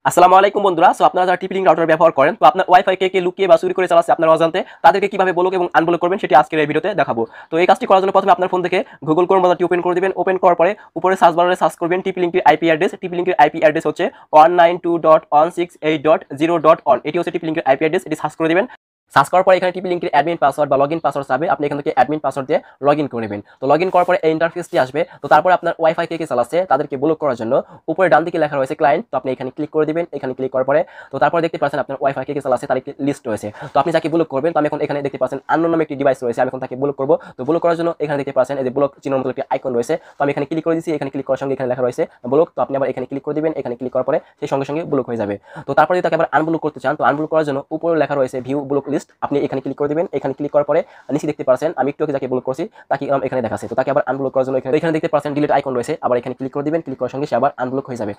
আসসালামু আলাইকুম বন্ধুরা। সো আপনারা যারা টিপি-লিংক রাউটার ব্যবহার করেন, তো আপনার ওয়াইফাই কে লুকিয়ে বা চুরি করে চালাচ্ছে আপনার অজান্তে, তাদেরকে কিভাবে ব্লক এবং আনব্লক করবেন সেটি আজকের এই ভিডিওতে দেখাবো। তো এই কাজটি করার জন্য প্রথমে আপনার ফোন থেকে গুগল ক্রোম ব্রাউজারটি ওপেন করে দিবেন। ওপেন করার পরে উপরে সার্চ বারে সার্চ করবেন টিপি-লিংকের আইপি অ্যাড্রেস। টিপি-লিংকের আইপি অ্যাড্রেস হচ্ছে 192.168.0.1। এটি হচ্ছে টিপি-লিংকের আইপি অ্যাড্রেস। এটি সার্চ করে দিবেন। সার্চ করার পরে এখানে টিপি লিংকের অ্যাডমিন পাসওয়ার্ড বা লগইন পাসওয়ার্ড চাবে। আপনি এখান থেকে অ্যাডমিন পাসওয়ার্ড দিয়ে লগইন করে নেবেন। তো লগইন করার পরে এই ইন্টারফেসটি আসবে। তো তারপরে আপনার ওয়াইফাই কে চালাচ্ছে তাদেরকে ব্লক করার জন্য উপরে ডান দিকে লেখা রয়েছে ক্লায়েন্ট। তো আপনি এখানে ক্লিক করে দিবেন। এখানে ক্লিক করার পরে তো তারপরে দেখতে পাচ্ছেন আপনার ওয়াইফাই কে চালাচ্ছে তার একটি লিস্ট রয়েছে। তো আপনি যাকে ব্লক করবেন, তো আমি এখন এখানে দেখতে পাচ্ছেন আননোন নামে একটি ডিভাইস রয়েছে। আমি এখন তাকে ব্লক করব। তো ব্লক করার জন্য এখানে দেখতে পাচ্ছেন এই যে ব্লক চিহ্নের মতো একটি আইকন রয়েছে। তো আমি এখানে ক্লিক করে দিয়েছি। এখানে ক্লিক করার সঙ্গে এখানে লেখা রয়েছে ব্লক। তো আপনি আবার এখানে ক্লিক করে দিবেন। এখানে ক্লিক করার পরে সেই সঙ্গে সঙ্গে ব্লক হয়ে যাবে। তো তারপরে যদি তাকে আবার আনব্লক করতে চান, তো আনব্লক করার জন্য উপরে লেখা রয়েছে ভিউ ব্লক লিস্ট। আপনি এখানে ক্লিক করে দিবেন। এখানে ক্লিক করার পরে নিচে দেখতে পাচ্ছেন আমি একটু আগে যাকে ব্লক করছি তাকে এখানে দেখাচ্ছে। তো তাকে আবার আনব্লক করার জন্য এখানে দেখতে পাচ্ছেন ডিলিট আইকন রয়েছে। আবার এখানে ক্লিক করে দিবেন। ক্লিক করার সঙ্গে সে আবার আনব্লক হয়ে যাবে।